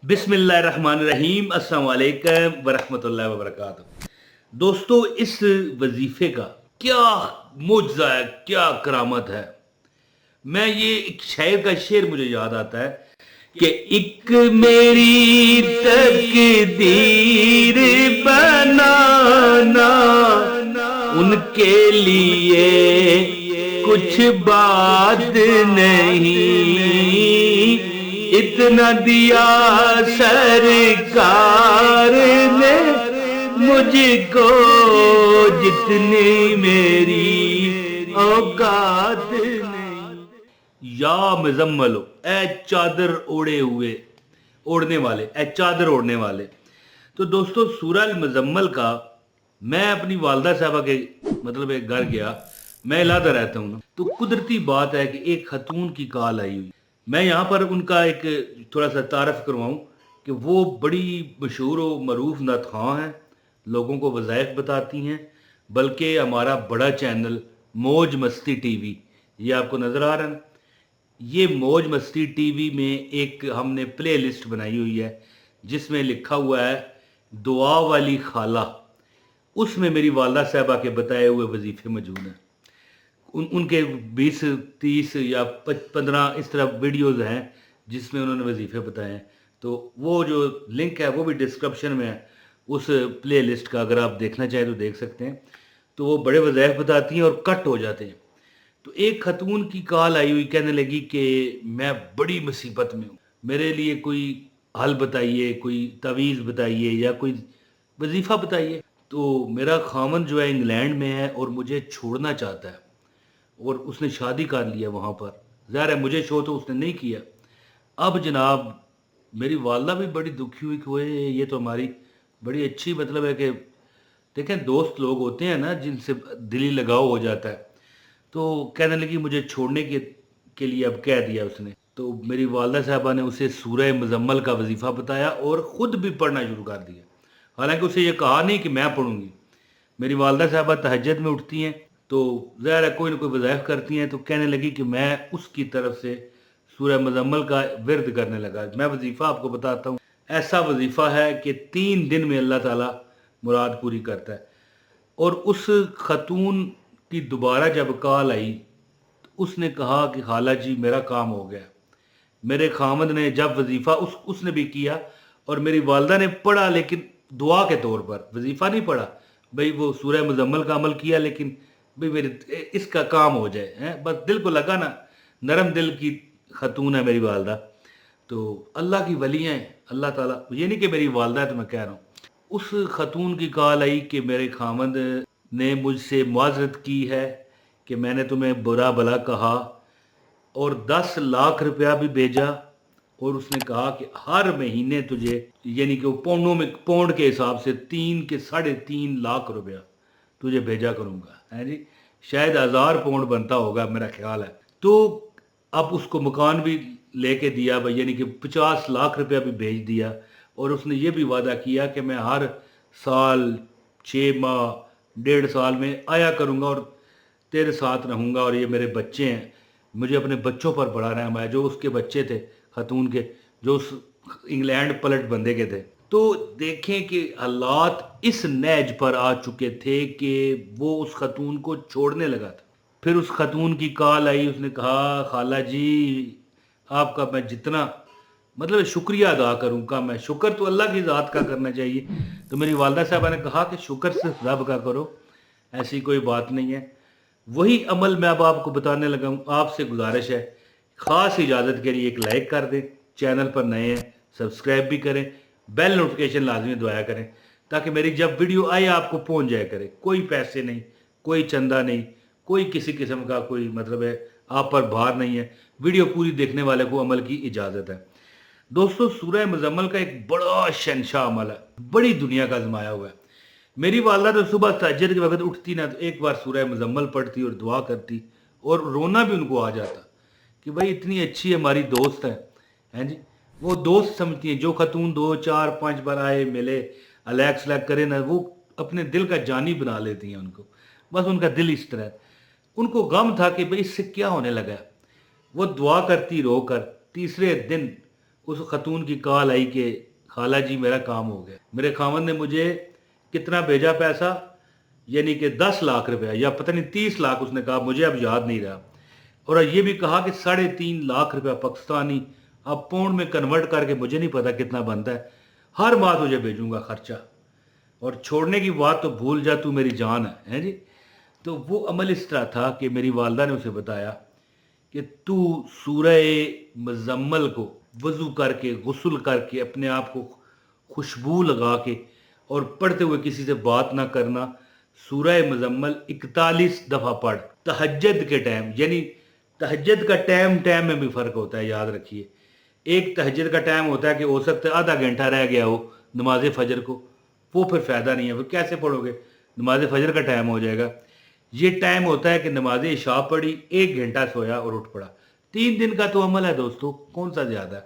बिस्मिल्लाहिर्रहमानिर्रहीम अस्सलाम वालेकुम वरहमतुल्लाहि वबरकातुह। दोस्तों, इस वजीफे का क्या मुजज़ा है, क्या करामत है। मैं ये एक शायर का शेर मुझे याद आता है कि एक मेरी तकदीर बनाना, उनके लिए कुछ बात नहीं, इतना दिया सरकार ने मुझको जितनी मेरी औकात नहीं। या मुजम्मलो, ए चादर ओढ़े हुए, ओढ़ने वाले, ए चादर ओढ़ने वाले। तो दोस्तों, सूरह अल मुजम्मल का मैं अपनी वालदा साहबा के मतलब एक घर गया। मैं इलादा रहता हूँ, तो कुदरती बात है कि एक खतून की कॉल आई हुई। मैं यहाँ पर उनका एक थोड़ा सा तारफ़ करवाऊँ कि वो बड़ी मशहूर व मरूफ नत ख़्वां हैं, लोगों को वज़ाइफ बताती हैं। बल्कि हमारा बड़ा चैनल मौज मस्ती टीवी, ये आपको नज़र आ रहा है, ये मौज मस्ती टीवी में एक हमने प्ले लिस्ट बनाई हुई है जिसमें लिखा हुआ है दुआ वाली खाला। उसमें मेरी वालदा साहबा के बताए हुए वजीफ़े मौजूद हैं। उनके 20-30 या 15 इस तरह वीडियोज़ हैं जिसमें उन्होंने वजीफ़े बताए हैं। तो वो जो लिंक है वो भी डिस्क्रिप्शन में है उस प्ले लिस्ट का, अगर आप देखना चाहें तो देख सकते हैं। तो वो बड़े वज़ाइफ बताती हैं और कट हो जाते हैं। तो एक खतून की कॉल आई हुई, कहने लगी कि मैं बड़ी मुसीबत में हूँ, मेरे लिए कोई हल बताइए, कोई तावीज़ बताइए या कोई वजीफ़ा बताइए। तो मेरा खामन जो है इंग्लैंड में है और मुझे छोड़ना चाहता है और उसने शादी कर लिया वहाँ पर। ज़ाहिर है मुझे शो तो उसने नहीं किया। अब जनाब मेरी वालदा भी बड़ी दुखी हुई कि ओए ये तो हमारी बड़ी अच्छी मतलब है कि देखें, दोस्त लोग होते हैं ना जिनसे दिली लगाव हो जाता है। तो कहने लगी मुझे छोड़ने के लिए अब कह दिया उसने। तो मेरी वालदा साहबा ने उसे सूरह मुजम्मल का वजीफ़ा बताया और ख़ुद भी पढ़ना शुरू कर दिया। हालांकि उसे ये कहा नहीं कि मैं पढ़ूंगी। मेरी वालदा साहबा तहज्जुद में उठती हैं तो ज़ाहिर है कोई ना कोई वज़ाइफ करती हैं। तो कहने लगी कि मैं उसकी तरफ से सूरह मुजम्मल का विर्द करने लगा। मैं वजीफ़ा आपको बताता हूँ। ऐसा वजीफ़ा है कि 3 दिन में अल्लाह ताला मुराद पूरी करता है। और उस खतून की दोबारा जब कॉल आई तो उसने कहा कि खाला जी मेरा काम हो गया। मेरे खामद ने जब वजीफ़ा उसने भी किया और मेरी वालदा ने पढ़ा, लेकिन दुआ के तौर पर, वजीफ़ा नहीं पढ़ा। भाई वो सूरह मुजम्मल का अमल किया, लेकिन भाई मेरे इसका काम हो जाए हैं, बस दिल को लगा ना। नरम दिल की खतून है मेरी वालदा। तो अल्लाह की वली हैं अल्लाह ताला। ये नहीं कि मेरी वालदा है तो मैं कह रहा हूँ। उस खतून की कॉल आई कि मेरे खामद ने मुझसे मुआज़रत की है कि मैंने तुम्हें बुरा भला कहा और 10 लाख रुपया भी भेजा। और उसने कहा कि हर महीने तुझे, यानी कि वो पौंडों में, पौंड के हिसाब से 3 के 3.5 लाख रुपया तुझे भेजा करूँगा, है जी। शायद 1000 पौंड बनता होगा मेरा ख्याल है। तो अब उसको मकान भी लेके दिया भाई, यानी कि 50 लाख रुपया भी भेज दिया। और उसने ये भी वादा किया कि मैं हर साल 6 माह 1.5 साल में आया करूँगा और तेरे साथ रहूँगा। और ये मेरे बच्चे हैं, मुझे अपने बच्चों पर बड़ा रहम है। जो उसके बच्चे थे खतून के, जो उस इंग्लैंड पलट बंदे के थे। तो देखें कि हालात इस नहज पर आ चुके थे कि वो उस खतून को छोड़ने लगा था। फिर उस खतून की कॉल आई, उसने कहा खाला जी आपका मैं जितना मतलब शुक्रिया अदा करूँगा, मैं शुक्र तो अल्लाह की ज़ात का करना चाहिए। तो मेरी वालदा साहबा ने कहा कि शुक्र सिर्फ रब का करो, ऐसी कोई बात नहीं है। वही अमल मैं अब आपको बताने लगा हूँ। आपसे गुजारिश है, ख़ास इजाज़त के लिए एक लाइक कर दें, चैनल पर नए हैं सब्सक्राइब भी करें, बेल नोटिफिकेशन लाजमी दबाया करें ताकि मेरी जब वीडियो आए आपको पहुंच जाया करे। कोई पैसे नहीं, कोई चंदा नहीं, कोई किसी किस्म का कोई मतलब है आप पर भार नहीं है। वीडियो पूरी देखने वाले को अमल की इजाज़त है। दोस्तों, सूरह मुजम्मल का एक बड़ा शहंशाह अमल है, बड़ी दुनिया का आजमाया हुआ है। मेरी वालदा तो सुबह तहज्जुद के वक्त उठती ना तो एक बार सूरह मुजम्मल पढ़ती और दुआ करती और रोना भी उनको आ जाता कि भाई इतनी अच्छी हमारी दोस्त है, हैं जी। वो दोस्त समझती है। जो खतून 2 4 5 बार आए मिले अलैक सलैक करे ना, वो अपने दिल का जानी बना लेती हैं उनको। बस उनका दिल इस तरह है। उनको गम था कि भाई इससे क्या होने लगा है। वो दुआ करती रो कर तीसरे दिन اس خاتون کی کال آئی کہ خالہ جی میرا کام ہو گیا، میرے خاوند نے مجھے کتنا بھیجا پیسہ، یعنی کہ 10 لاکھ روپیہ یا پتہ نہیں 30 لاکھ، اس نے کہا مجھے اب یاد نہیں رہا، اور یہ بھی کہا کہ 3.5 لاکھ روپیہ پاکستانی اب پاؤنڈ میں کنورٹ کر کے مجھے نہیں پتا کتنا بنتا ہے، ہر ماہ تجھے بھیجوں گا خرچہ، اور چھوڑنے کی بات تو بھول جا، تو میری جان ہے جی۔ تو وہ عمل اس طرح تھا کہ میری والدہ نے اسے بتایا کہ تو سورہ مزمل کو وضو کر کے غسل کر کے اپنے آپ کو خوشبو لگا کے اور پڑھتے ہوئے کسی سے بات نہ کرنا، سورہ مزمل 41 دفعہ پڑھ تہجد کے ٹائم، یعنی تہجد کا ٹائم میں بھی فرق ہوتا ہے، یاد رکھیے۔ ایک تہجد کا ٹائم ہوتا ہے کہ ہو سکتا ہے آدھا گھنٹہ رہ گیا ہو نماز فجر کو، وہ پھر فائدہ نہیں ہے، پھر کیسے پڑھو گے، نماز فجر کا ٹائم ہو جائے گا۔ یہ ٹائم ہوتا ہے کہ نماز عشاء پڑھی، 1 گھنٹہ سویا اور اٹھ پڑا، 3 دن کا تو عمل ہے دوستو، کون سا زیادہ ہے۔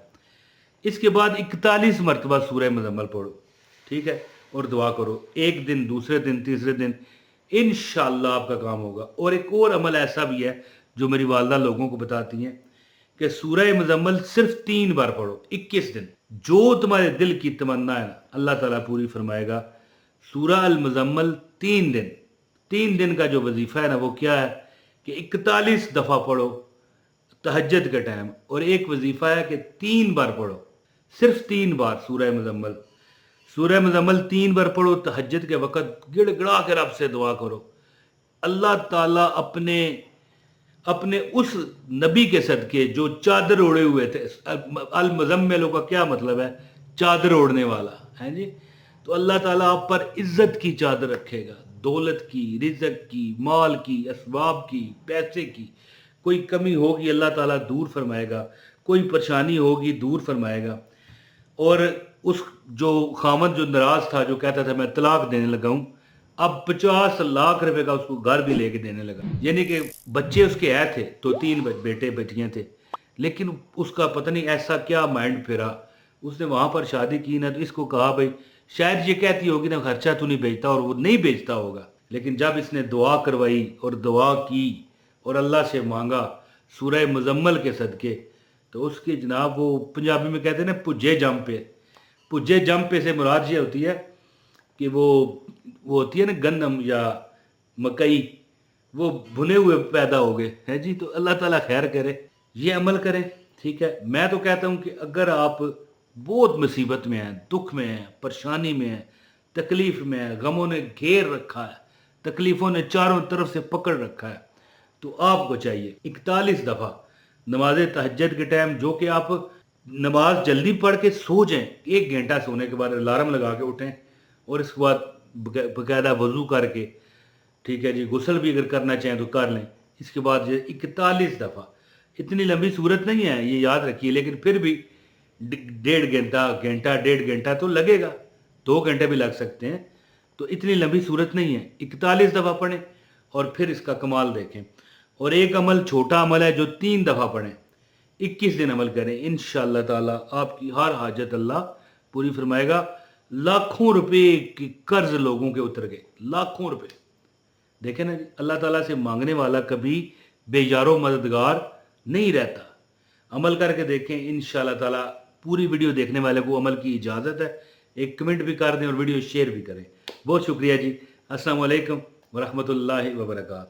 اس کے بعد 41 مرتبہ سورہ مزمل پڑھو، ٹھیک ہے، اور دعا کرو، ایک دن، دوسرے دن، تیسرے دن، انشاءاللہ آپ کا کام ہوگا۔ اور ایک اور عمل ایسا بھی ہے جو میری والدہ لوگوں کو بتاتی ہیں کہ سورہ مزمل صرف 3 بار پڑھو 21 دن، جو تمہارے دل کی تمنا ہے نا اللہ تعالیٰ پوری فرمائے گا۔ سورہ المزمل 3 دن کا جو وظیفہ ہے نا وہ کیا ہے کہ 41 دفعہ پڑھو تہجد کے ٹائم، اور ایک وظیفہ ہے کہ 3 بار پڑھو، صرف 3 بار سورہ مزمل۔ سورہ مزمل 3 بار پڑھو تہجد کے وقت، گڑ گڑا کے رب سے دعا کرو، اللہ تعالیٰ اپنے اس نبی کے صدقے جو چادر اوڑے ہوئے تھے، المزملوں کا کیا مطلب ہے، چادر اوڑھنے والا ہے جی، تو اللہ تعالیٰ آپ پر عزت کی چادر رکھے گا، دولت کی، رزق کی، مال کی، اسباب کی، پیسے کی، کوئی کمی ہوگی اللہ تعالیٰ دور فرمائے گا، کوئی پریشانی ہوگی دور فرمائے گا۔ اور اس جو خامد جو ناراض تھا، جو کہتا تھا میں طلاق دینے لگا ہوں، اب 50 لاکھ روپے کا اس کو گھر بھی لے کے دینے لگا، یعنی کہ بچے اس کے آئے تھے تو 3 بیٹے بیٹیاں تھے، لیکن اس کا پتہ نہیں ایسا کیا مائنڈ پھیرا، اس نے وہاں پر شادی کی نا، تو اس کو کہا بھائی شاید یہ کہتی ہوگی نا خرچہ تو نہیں بھیجتا، اور وہ نہیں بھیجتا ہوگا، لیکن جب اس نے دعا کروائی اور دعا کی اور اللہ سے مانگا سورہ مزمل کے صدقے، تو اس کی جناب وہ پنجابی میں کہتے ہیں نا پجے جم پہ، پجے جم پہ سے مراد یہ ہوتی ہے کہ وہ ہوتی ہے نا گندم یا مکئی، وہ بھنے ہوئے پیدا ہو گئے ہیں جی۔ تو اللہ تعالیٰ خیر کرے، یہ عمل کرے، ٹھیک ہے۔ میں تو کہتا ہوں کہ اگر آپ بہت مصیبت میں ہیں، دکھ میں ہیں، پریشانی میں ہیں، تکلیف میں ہیں، غموں نے گھیر رکھا ہے، تکلیفوں نے چاروں طرف سے پکڑ رکھا ہے، تو آپ کو چاہیے 41 دفعہ نماز تہجد کے ٹائم، جو کہ آپ نماز جلدی پڑھ کے سو جائیں، 1 گھنٹہ سونے کے بعد الارم لگا کے اٹھیں، اور اس کے بعد باقاعدہ وضو کر کے، ٹھیک ہے جی، غسل بھی اگر کرنا چاہیں تو کر لیں، اس کے بعد یہ 41 دفعہ، اتنی لمبی صورت نہیں ہے یہ یاد رکھیے، لیکن پھر بھی 1.5 گھنٹہ تو لگے گا، 2 گھنٹے بھی لگ سکتے ہیں، تو اتنی لمبی صورت نہیں ہے، 41 دفعہ پڑھیں اور پھر اس کا کمال دیکھیں۔ اور ایک عمل چھوٹا عمل ہے جو 3 دفعہ پڑھیں، 21 دن عمل کریں، انشاءاللہ تعالیٰ آپ کی ہر حاجت اللہ پوری فرمائے گا۔ لاکھوں روپے کی قرض لوگوں کے اتر گئے، لاکھوں روپے، دیکھیں نا جی، اللہ تعالیٰ سے مانگنے والا کبھی بے یارو مددگار نہیں رہتا۔ عمل کر کے دیکھیں، انشاءاللہ تعالیٰ۔ پوری ویڈیو دیکھنے والے کو عمل کی اجازت ہے، ایک کمنٹ بھی کر دیں اور ویڈیو شیئر بھی کریں۔ بہت شکریہ جی، السلام علیکم ورحمۃ اللہ وبرکاتہ۔